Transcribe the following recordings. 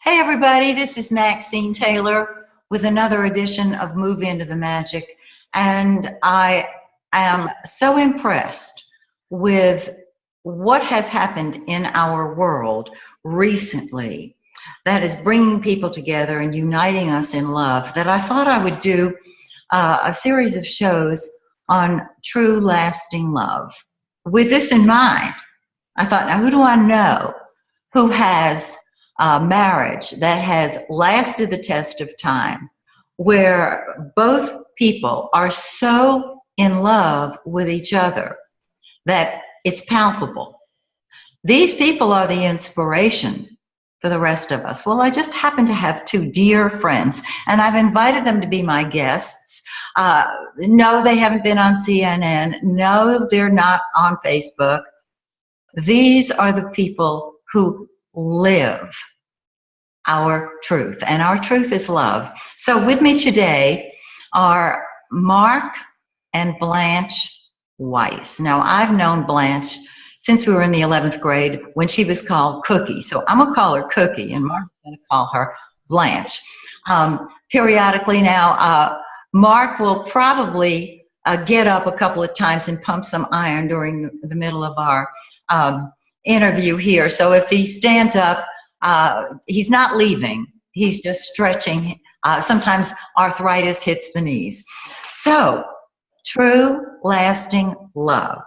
Hey everybody, this is Maxine Taylor with another edition of Move Into the Magic, and I am so impressed with what has happened in our world recently that is bringing people together and uniting us in love that I thought I would do a series of shows on true lasting love. With this in mind, I thought, now who do I know who has marriage that has lasted the test of time, where both people are so in love with each other that it's palpable. These people are the inspiration for the rest of us. Well, I just happen to have two dear friends, and I've invited them to be my guests. No, they haven't been on CNN. No, they're not on Facebook. These are the people who live our truth, and our truth is love. So with me today are Mark and Blanche Weiss. Now, I've known Blanche since we were in the 11th grade when she was called Cookie. So I'm going to call her Cookie, and Mark's going to call her Blanche. Periodically now, Mark will probably get up a couple of times and pump some iron during the middle of our interview here. So if he stands up, he's not leaving. He's just stretching. Sometimes arthritis hits the knees. So, true, lasting love.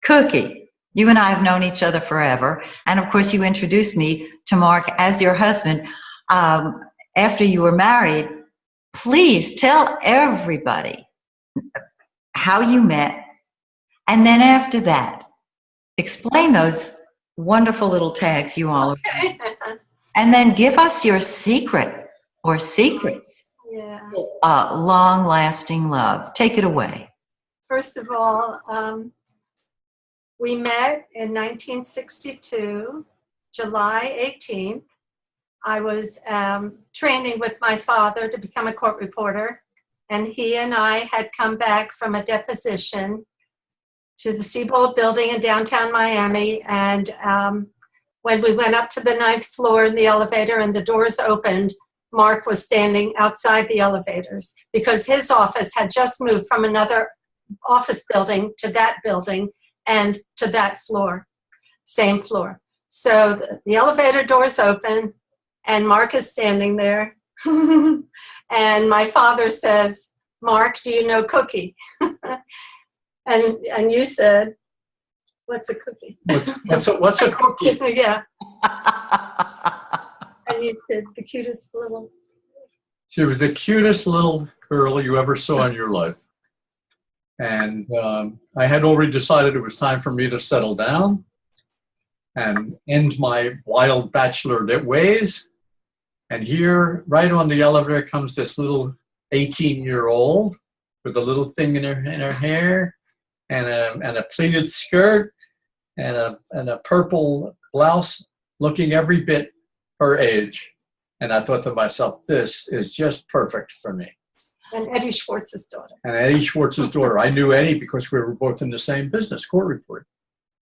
Cookie, you and I have known each other forever. And of course, you introduced me to Mark as your husband after you were married. Please tell everybody how you met. And then after that, explain those wonderful little tags you all have. And then give us your secret or secrets. Yeah. Long-lasting love. Take it away. First of all, we met in 1962, July 18th. I was training with my father to become a court reporter, and he and I had come back from a deposition to the Seabold building in downtown Miami, and when we went up to the 9th floor in the elevator and the doors opened, Mark was standing outside the elevators because his office had just moved from another office building to that building and to that floor, same floor. So the elevator doors open and Mark is standing there. And my father says, "Mark, do you know Cookie?" And you said, "What's a cookie?" What's a cookie? Yeah. And you said, "The cutest little." She was the cutest little girl you ever saw in your life. And I had already decided it was time for me to settle down and end my wild bachelor ways. And here, right on the elevator, comes this little 18-year-old with a little thing in her hair and a pleated skirt and a purple blouse, looking every bit her age. And I thought to myself, this is just perfect for me. And Eddie Schwartz's daughter. And Eddie Schwartz's daughter. I knew Eddie because we were both in the same business, court reporting.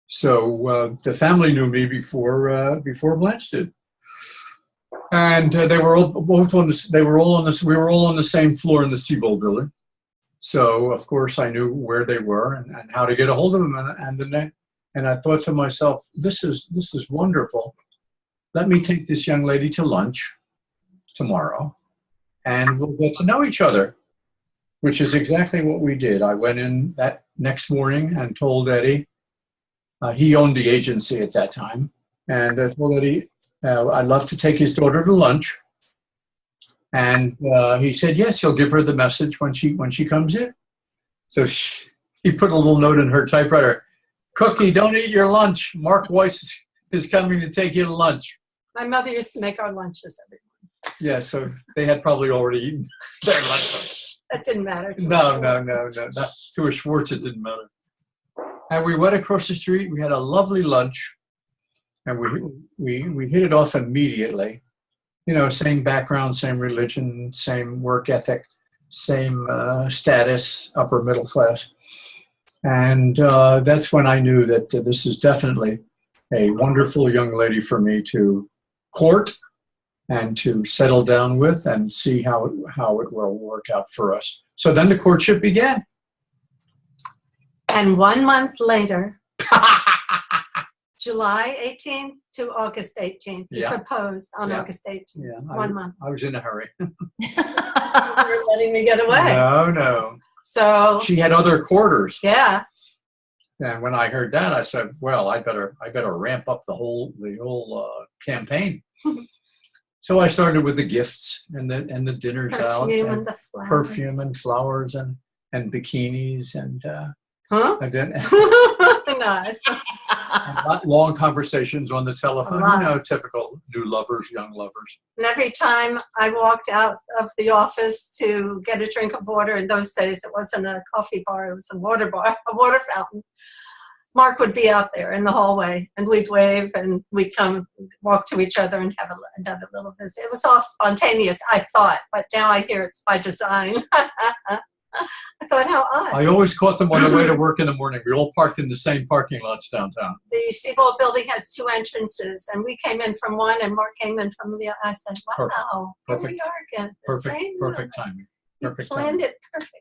So the family knew me before Blanche did. And they were all both on this. We were all on the same floor in the Seabold building. So of course I knew where they were and how to get a hold of them. And I thought to myself, this is wonderful. Let me take this young lady to lunch tomorrow, and we'll get to know each other, which is exactly what we did. I went in that next morning and told Eddie, he owned the agency at that time, and I told Eddie I'd love to take his daughter to lunch. And he said, yes, he'll give her the message when she comes in. So he put a little note in her typewriter, "Cookie, don't eat your lunch. Mark Weiss is coming to take you to lunch." My mother used to make our lunches every morning. Yeah, so they had probably already eaten their lunch. That didn't matter. No. Not to a Schwartz, it didn't matter. And we went across the street. We had a lovely lunch, and we hit it off immediately. You know, same background, same religion, same work ethic, same status, upper middle class. And that's when I knew that this is definitely a wonderful young lady for me to court and to settle down with and see how it will work out for us. So then the courtship began. And 1 month later, July 18th to August 18th, he Yeah. proposed on Yeah. August 18th. Yeah, 1 month. I was in a hurry. You were letting me get away. No. So, She had other quarters. yeah. And when I heard that, I said, "Well, I better ramp up the whole campaign." So I started with the gifts and the dinners out, Perfume and and the flowers. perfume and flowers and bikinis and Huh? I did Not. and long conversations on the telephone. A lot. You know, typical new lovers, young lovers. And every time I walked out of the office to get a drink of water, in those days it wasn't a coffee bar, it was a water bar, a water fountain. Mark would be out there in the hallway, and we'd wave, and we'd come walk to each other and have a little visit. It was all spontaneous, I thought, but now I hear it's by design. I thought, how odd. I always caught them on the way to work in the morning. We all parked in the same parking lots downtown. The Seabold building has 2 entrances, and we came in from one, and Mark came in from the other. I said, wow, Perfect. here we are again. The same Perfect room. timing. You Perfect planned timing. it perfectly.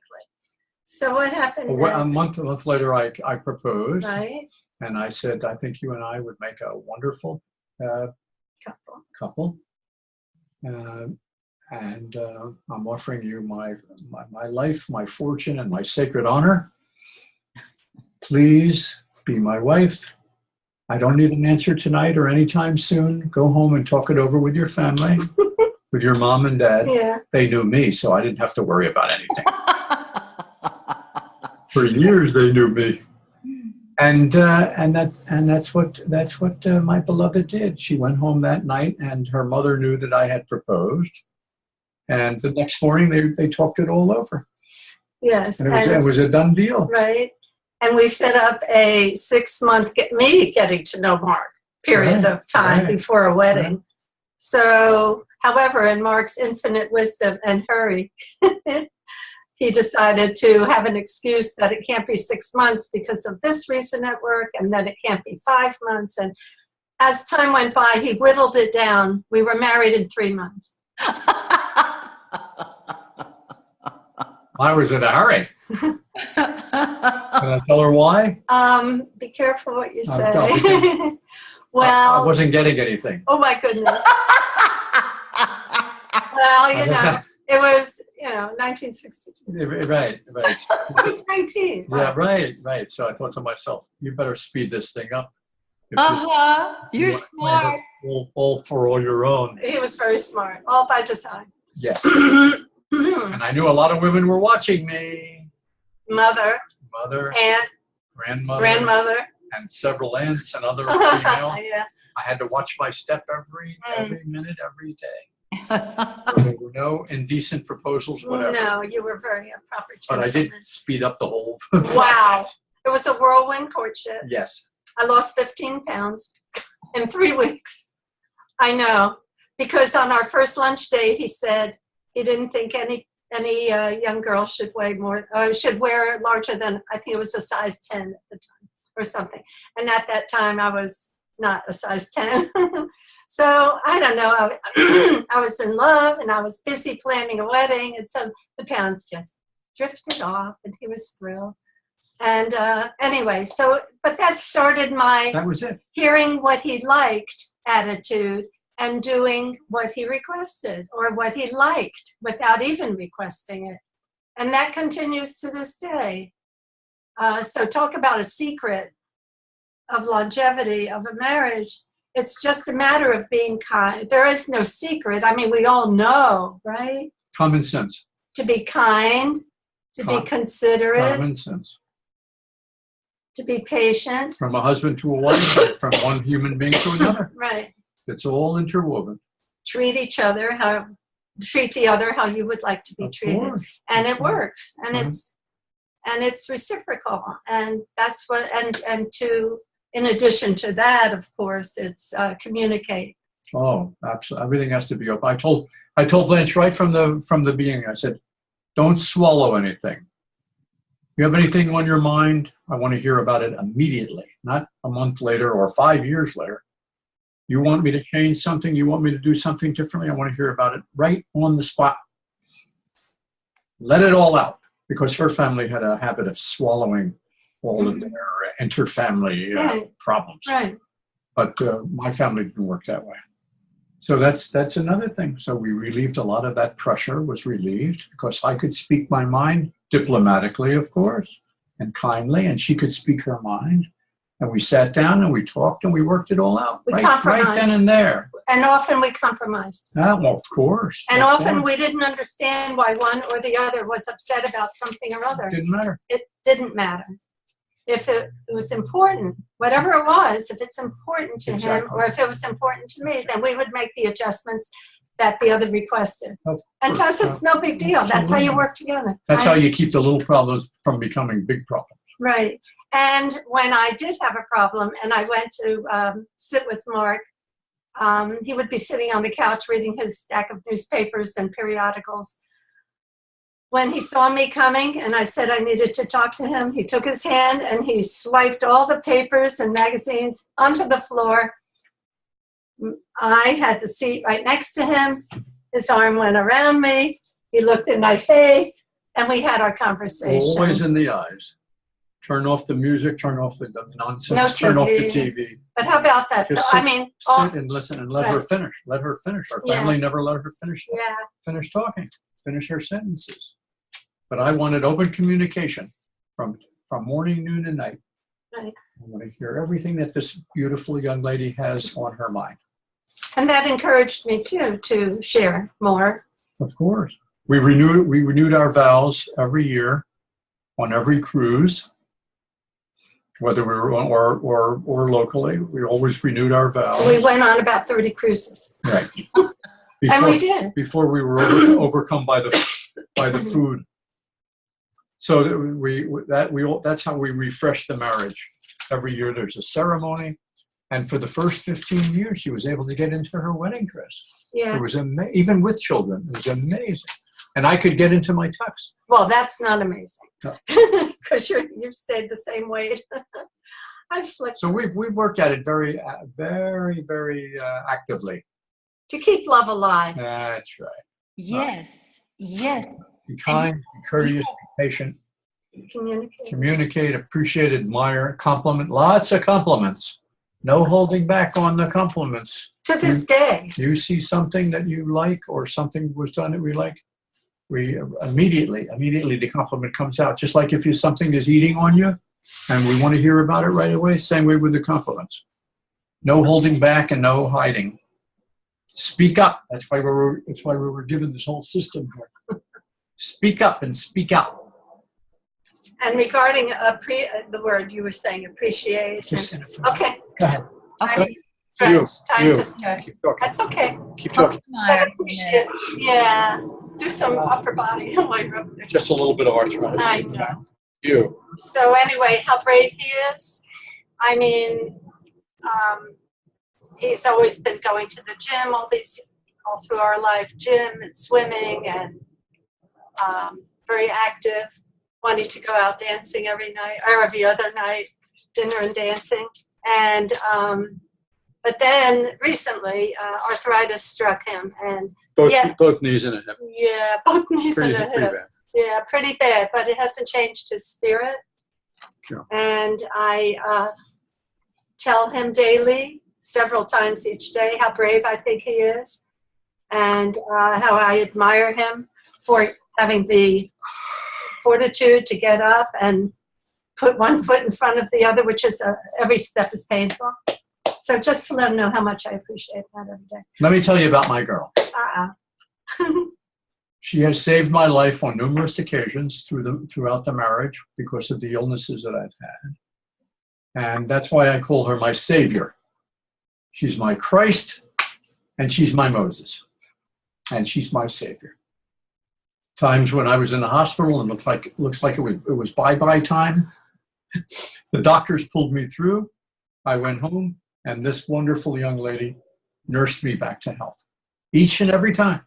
So what happened A next? month later, I proposed, Right? and I said, "I think you and I would make a wonderful couple. And I'm offering you my life, my fortune, and my sacred honor. Please be my wife. I don't need an answer tonight or anytime soon. Go home and talk it over with your family, with your mom and dad." Yeah. They knew me, so I didn't have to worry about anything. For years, they knew me. And that's what my beloved did. She went home that night, and her mother knew that I had proposed. And the next morning, they talked it all over. Yes. And it was a done deal. Right. And we set up a 6-month me getting to know Mark period Right, of time right. before a wedding. So, however, in Mark's infinite wisdom and hurry, he decided to have an excuse that it can't be 6 months because of this reason at work, and then it can't be 5 months. And as time went by, he whittled it down. We were married in 3 months. I was in a hurry. Can I tell her why? Be careful what you say. I'll be careful. Well, I wasn't getting anything. oh my goodness. Well, you know, it was, 1962. Right. I was 19. Yeah, right. So I thought to myself, you better speed this thing up. If You're you want to play it all for all your own. He was very smart, all by design. Yes. And I knew a lot of women were watching me. Mother, Aunt, aunt, grandmother, and several aunts and other female. Yeah. I had to watch my step every minute, every day. There were no indecent proposals, whatever. No, you were very a proper But gentleman. I did speed up the whole Wow. process. It was a whirlwind courtship. Yes. I lost 15 pounds in 3 weeks. I know. Because on our first lunch date, he said he didn't think any young girl should should wear larger than, I think it was a size 10 at the time or something. And at that time, I was not a size 10. So I don't know. I was in love, and I was busy planning a wedding, and so the pounds just drifted off, and he was thrilled. And anyway, but that started my That was it. hearing what he liked attitude and doing what he requested or what he liked without even requesting it. And that continues to this day. So talk about a secret of longevity of a marriage. It's just a matter of being kind. There is no secret. I mean, we all know, right? Common sense. To be kind, to be considerate, Common sense. to be patient. From a husband to a wife, from one human being to another. Right. It's all interwoven. Treat the other how you would like to be Of treated. course. And it works. And Mhm. it's reciprocal. And that's what, in addition to that, of course, it's communicate. Oh, absolutely. Everything has to be open. I told Blanche right from the beginning. I said, don't swallow anything. You have anything on your mind? I want to hear about it immediately, not a month later or 5 years later. You want me to change something? You want me to do something differently? I want to hear about it right on the spot. Let it all out, because her family had a habit of swallowing all of their inter-family problems. Right. But my family didn't work that way. So that's another thing. So we relieved a lot of that pressure, was relieved, because I could speak my mind diplomatically, of course, and kindly, and she could speak her mind. And we sat down and we talked and we worked it all out. We right compromised. then and there. And often we compromised. Well, of course. And of often course. we didn't understand why one or the other was upset about something or other. It didn't matter. It didn't matter. If it was important, whatever it was, if it's important to him, Exactly. or if it was important to me, then we would make the adjustments that the other requested. And to us, it's no big deal. That's how you work together. That's how you keep the little problems from becoming big problems. Right. And when I did have a problem and I went to sit with Mark, he would be sitting on the couch reading his stack of newspapers and periodicals. When he saw me coming and I said I needed to talk to him, he took his hand and he swiped all the papers and magazines onto the floor. I had the seat right next to him. His arm went around me. He looked in my face and we had our conversation. Always in the eyes. Turn off the music, turn off the nonsense, No turn off the TV. TV. But how about that? Just I mean, sit and listen and let her Right. finish. Let her finish. Our Yeah. family never let her finish talking, finish her sentences. But I wanted open communication from morning, noon, and night. Right. I want to hear everything that this beautiful young lady has on her mind. And that encouraged me too to share more. Of course. We renewed our vows every year on every cruise, whether we were on or locally. We always renewed our vows. We went on about 30 cruises. Right. And we did. Before we were overcome by the food. So that's how we refresh the marriage. Every year there's a ceremony. And for the first 15 years, she was able to get into her wedding dress. Yeah. It was even with children. It was amazing. And I could get into my tux. Well, that's not amazing. No. Because you've stayed the same weight. I've slipped. So we've worked at it very, very, very actively. To keep love alive. That's right. Yes, yes. Be kind, be courteous, be patient, communicate, appreciate, admire, compliment. Lots of compliments. No holding back on the compliments. To this day. You see something that you like or something was done that we like, we immediately the compliment comes out. Just like if something is eating on you and we want to hear about it right away, same way with the compliments. No holding back and no hiding. Speak up. That's why we were given this whole system here. Speak up and speak out. And regarding the word you were saying, appreciate. Okay. Go ahead. Okay. Time to stretch. Keep talking. That's okay. Keep talking. But appreciate. Yeah. Do some upper body. Just a little bit of arthritis. I know. You. So anyway, how brave he is. I mean, he's always been going to the gym all through our life, gym and swimming, and very active, wanting to go out dancing every night or every other night, dinner and dancing. And but then recently, arthritis struck him, and both knees and a hip. Yeah, both knees and a hip. Pretty bad. Yeah, pretty bad, but it hasn't changed his spirit. Sure. And I tell him daily, several times each day, how brave I think he is, and how I admire him for having the fortitude to get up and put one foot in front of the other, which is every step is painful. So just to let him know how much I appreciate that every day. Let me tell you about my girl. Uh-uh. She has saved my life on numerous occasions throughout the marriage because of the illnesses that I've had. And that's why I call her my savior. She's my Christ, and she's my Moses. And she's my savior. Times when I was in the hospital and looks like it was bye-bye time. The doctors pulled me through. I went home, and this wonderful young lady nursed me back to health. Each and every time.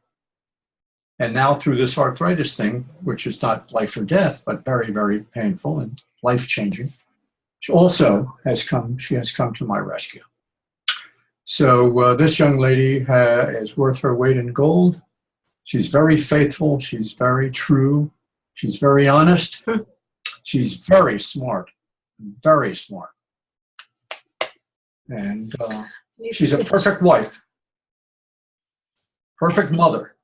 And now through this arthritis thing, which is not life or death, but very, very painful and life-changing, she has come to my rescue. So this young lady is worth her weight in gold. She's very faithful. She's very true. She's very honest. She's very smart. Very smart. And she's a perfect wife. Perfect mother.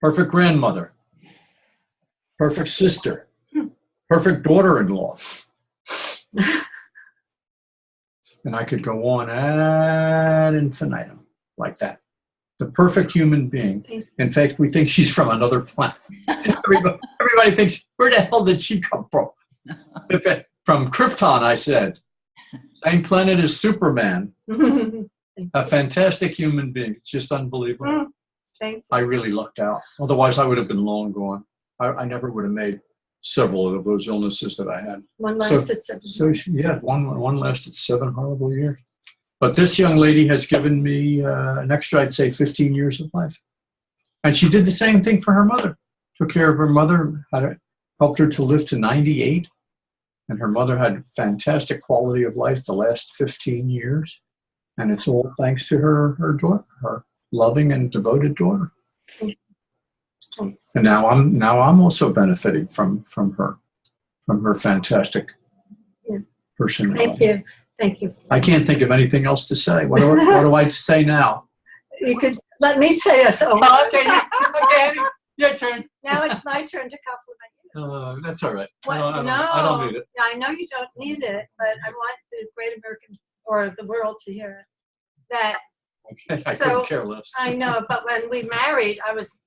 Perfect grandmother. Perfect sister. Perfect daughter-in-law. And I could go on ad infinitum like that. The perfect human being. In fact, we think she's from another planet. Everybody thinks, where the hell did she come from? From Krypton, I said. Same planet as Superman. A fantastic human being. It's just unbelievable. Thank you. I really lucked out. Otherwise, I would have been long gone. I never would have made several of those illnesses that I had. One lasted 7 years. Yeah, one lasted 7 horrible years. But this young lady has given me an extra, I'd say, 15 years of life. And she did the same thing for her mother. Took care of her mother, helped her to live to 98. And her mother had fantastic quality of life the last 15 years. And it's all thanks to her daughter, her loving and devoted daughter. Thanks. And now I'm also benefiting from her fantastic personality. Thank you. I can't think of anything else to say. What do I say now? You could let me say it. Okay, your turn. Now it's my turn to compliment you. That's all right. Well, I don't need it. I know you don't need it, but I want the great American or the world to hear it. That Okay, I couldn't care less. I know, but when we married, I was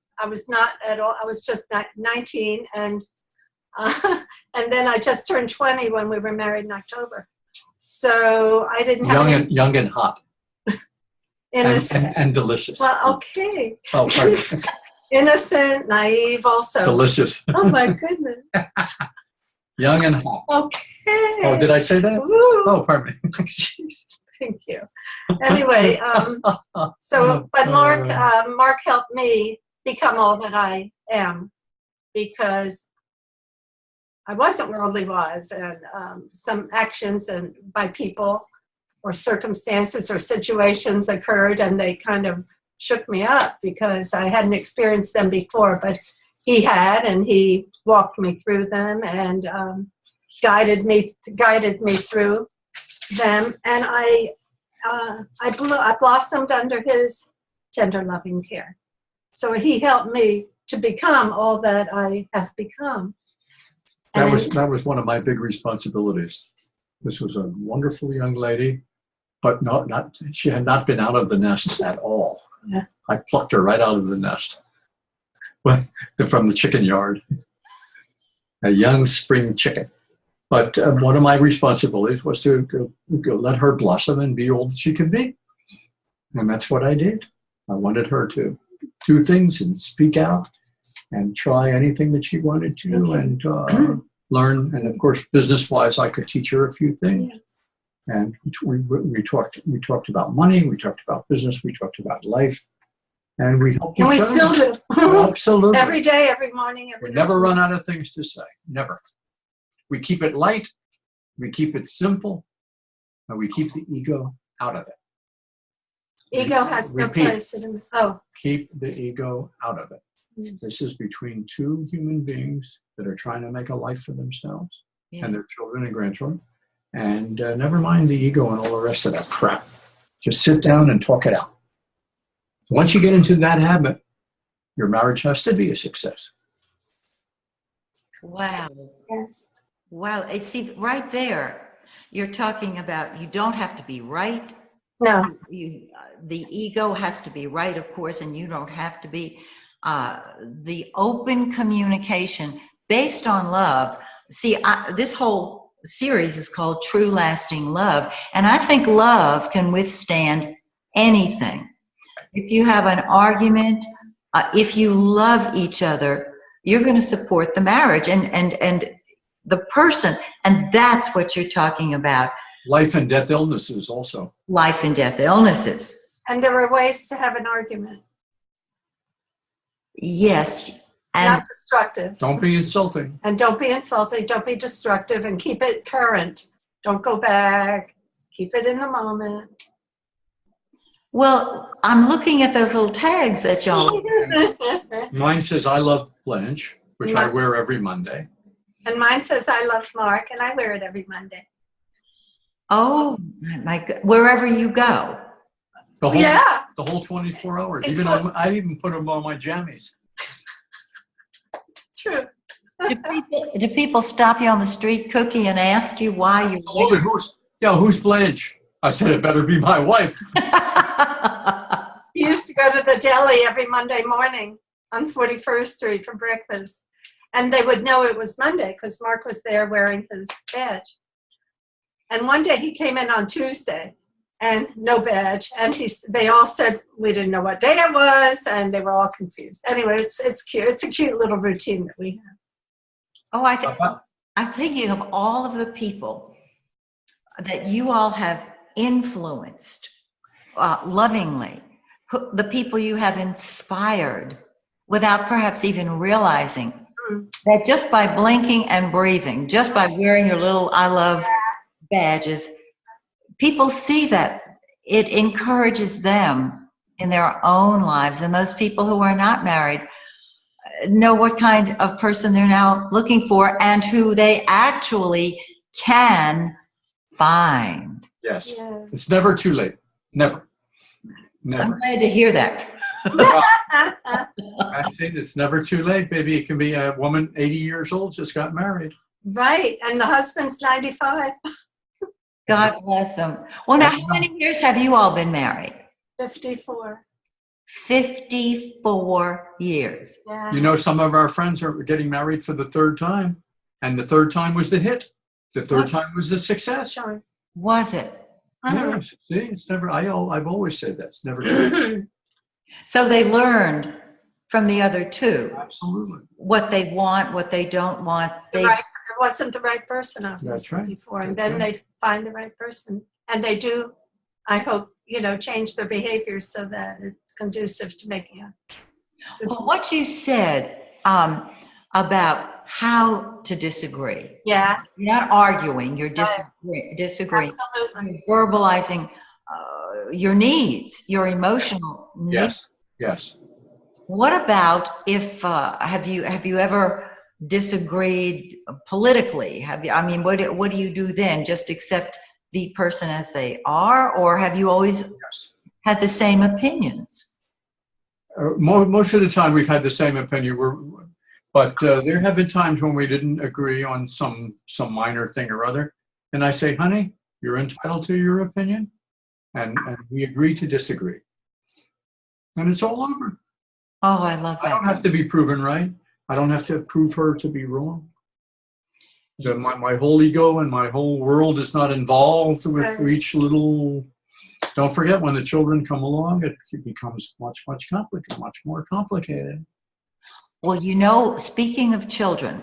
not at all. I was just 19, and then I just turned 20 when we were married in October. So I didn't have young and hot, innocent and delicious. Well, okay. Oh, pardon. Innocent, naive, also. Delicious. Oh my goodness. Young and hot. Okay. Oh, did I say that? Woo. Oh, pardon me. Jeez, thank you. Anyway, but Mark helped me become all that I am, because I wasn't worldly wise, and some actions and by people or circumstances or situations occurred, and they kind of shook me up because I hadn't experienced them before, but he had, and he walked me through them and guided me through them, and I blossomed under his tender, loving care. So he helped me to become all that I have become. That was one of my big responsibilities. This was a wonderful young lady, but she had not been out of the nest at all. Yeah. I plucked her right out of the nest from the chicken yard, a young spring chicken. But one of my responsibilities was to go let her blossom and be all that she could be. And that's what I did. I wanted her to do things and speak out and try anything that she wanted to, and learn. And of course, business-wise, I could teach her a few things. Yes. And we talked about money, we talked about business, we talked about life, and we helped each other. And we still do. Absolutely. Every day, every morning, every We night. never run out of things to say. Never. We keep it light, we keep it simple, and we keep the ego out of it. Ego has no Repeat. place in it. Oh. Keep the ego out of it. This is between two human beings that are trying to make a life for themselves and their children and grandchildren. And never mind the ego and all the rest of that crap. Just sit down and talk it out. Once you get into that habit, your marriage has to be a success. Wow. Yes. Wow. See, right there, you're talking about you don't have to be right. No. The ego has to be right, of course, and you don't have to be. The open communication based on love. See, this whole series is called True Lasting Love, and I think love can withstand anything. If you have an argument, if you love each other, you're going to support the marriage and the person, and that's what you're talking about. Life and death illnesses also. Life and death illnesses. And there are ways to have an argument. Yes. And not destructive. Don't be insulting. And don't be insulting. Don't be destructive, and keep it current. Don't go back. Keep it in the moment. Well, I'm looking at those little tags that y'all. Mine says, I love Blanche, which I wear every Monday. And mine says, I love Mark, and I wear it every Monday. Oh, my God. Wherever you go. The whole 24 hours. I even put them on my jammies. True. Do people stop you on the street, Cookie, and ask you why you? Who's Blanche? I said, it better be my wife. He used to go to the deli every Monday morning on 41st Street for breakfast. And they would know it was Monday because Mark was there wearing his badge. And one day he came in on Tuesday and no badge. And they all said we didn't know what day it was, and they were all confused. Anyway, it's cute. It's a cute little routine that we have. Oh, I'm thinking of all of the people that you all have influenced lovingly, the people you have inspired without perhaps even realizing that just by blinking and breathing, just by wearing your little I love badges, people see that it encourages them in their own lives. And those people who are not married know what kind of person they're now looking for and who they actually can find. Yes. It's never too late. Never. I'm glad to hear that. I think it's never too late, baby. It can be a woman 80 years old, just got married. Right. And the husband's 95. God bless them. Well, now, how many years have you all been married? 54. 54 years. Yeah. You know, some of our friends are getting married for the third time, and the third time was the hit. The third time was the success. Sure. Was it? Yes. See, it's never. I've always said that it's never too late. So they learned from the other two. Absolutely. What they want, what they don't want. It wasn't the right person, obviously, before. And then they find the right person. And they do, I hope, change their behavior so that it's conducive to making it. Well, what you said about how to disagree. Yeah. You're not arguing, you're disagreeing. Absolutely. You're verbalizing your needs, your emotional needs. Yes. What about if have you ever disagreed politically? What do you do then? Just accept the person as they are, or have you always had the same opinions? Most of the time we've had the same opinion. But there have been times when we didn't agree on some minor thing or other, and I say, honey, you're entitled to your opinion, and we agree to disagree, and it's all over. Oh, I love that. I don't have to be proven right. I don't have to prove her to be wrong. My whole ego and my whole world is not involved with each little. Don't forget, when the children come along, it becomes much more complicated. Well, speaking of children,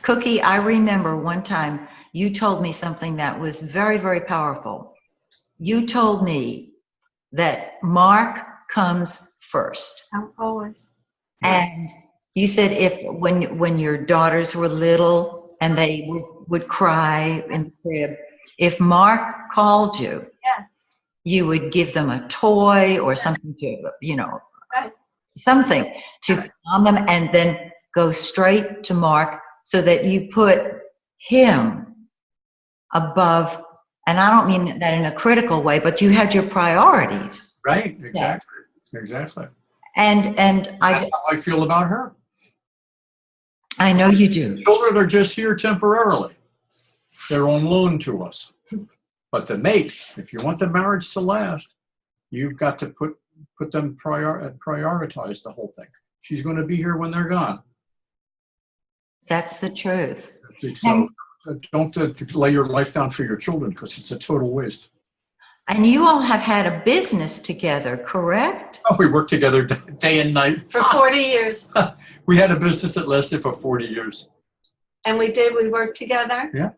Cookie, I remember one time you told me something that was very, very powerful. You told me that Mark comes first. Always. And you said when your daughters were little and they would cry in the crib, if Mark called you, you would give them a toy or something to, something to calm them, and then go straight to Mark so that you put him above, and I don't mean that in a critical way, but you had your priorities. Right, exactly. And that's how I feel about her. I know you do. Children are just here temporarily. They're on loan to us. But the mate, if you want the marriage to last, you've got to put them prioritize the whole thing. She's going to be here when they're gone. That's the truth. So don't lay your life down for your children, because it's a total waste. And you all have had a business together, correct? Oh, we worked together day and night. For 40 years. We had a business that lasted for 40 years. And we worked together. Yeah.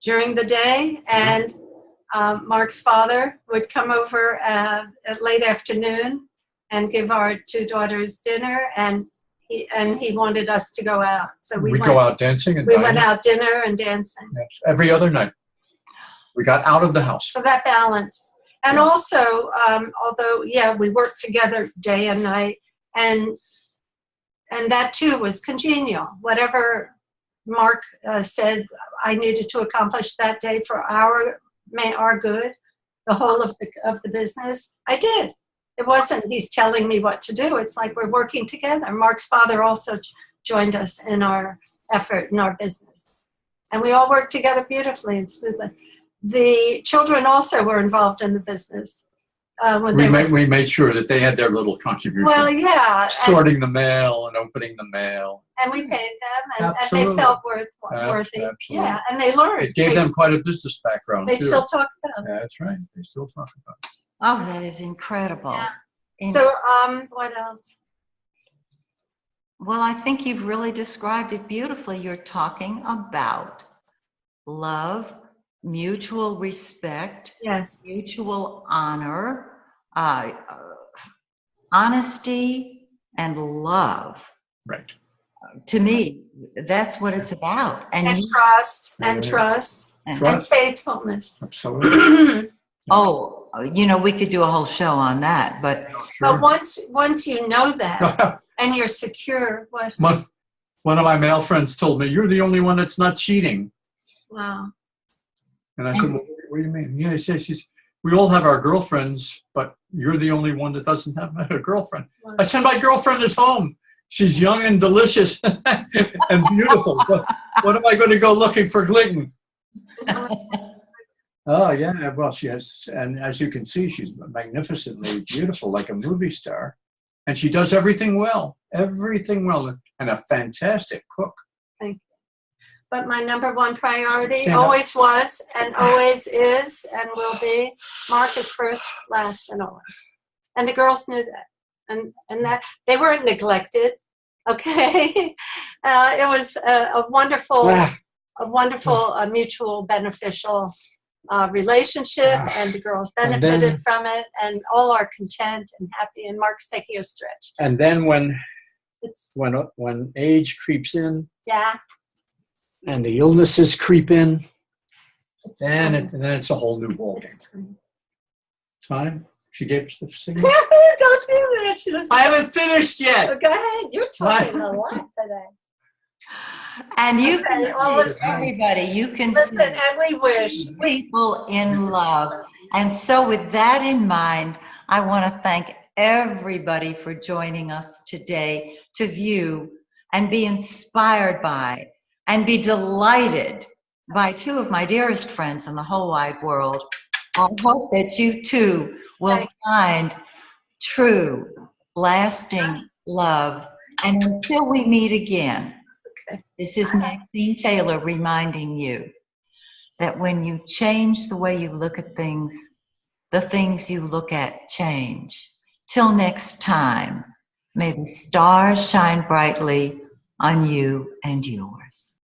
During the day, and Mark's father would come over at late afternoon and give our two daughters dinner, and he wanted us to go out. So we go out dancing and we went out dinner and dancing. Every other night. We got out of the house. So that balance. And also, although, yeah, we worked together day and night, and that too was congenial. Whatever Mark said I needed to accomplish that day for our good, the whole of the business, I did. It wasn't he's telling me what to do. It's like we're working together. Mark's father also joined us in our effort in our business. And we all worked together beautifully and smoothly. The children also were involved in the business. We made sure that they had their little contribution. Well, yeah. Sorting the mail and opening the mail. And we paid them, and they felt worthy. Absolutely. Yeah, and they learned. It gave them quite a business background, They too. still talk about it. Yeah, that's right. They still talk about it. Oh, that is incredible. Yeah. So, what else? Well, I think you've really described it beautifully. You're talking about love, mutual respect, Yes, mutual honor, honesty, and love. Right. To me, that's what it's about. and you, trust, Yeah. and trust, and Trust. faithfulness. Absolutely. oh, we could do a whole show on that, but But once you know that, and you're secure, One of my male friends told me, "You're the only one that's not cheating." wow. And I said, "Well, what do you mean?" Yeah, she's. We all have our girlfriends, but you're the only one that doesn't have a girlfriend. I said, "My girlfriend is home. She's young and delicious and beautiful. What am I going to go looking for Clinton?" Oh, yeah. Well, she has, and as you can see, she's magnificently beautiful, like a movie star. And she does everything well, and a fantastic cook. Thank you. But my number one priority Stand up. always was, and always is, and will be, Mark is first, last, and always. And the girls knew that. And that they weren't neglected, okay? It was a wonderful, mutual beneficial relationship, and the girls benefited from it, and all are content and happy, and Mark's taking a stretch. And then when age creeps in, Yeah. and the illnesses creep in, It's then time. it's a whole new ballgame. It's time. Time? She gave us the signal. Don't do that. She doesn't. I haven't finished yet. Oh, go ahead. You're talking a lot today. and you Okay, can well, see, listen. everybody, you can Listen, see and we wish. people in love. And so with that in mind, I want to thank everybody for joining us today to view and be inspired by and be delighted by two of my dearest friends in the whole wide world. I hope that you too will find true, lasting love. And until we meet again, this is Maxine Taylor reminding you that when you change the way you look at things, the things you look at change. Till next time, may the stars shine brightly on you and yours.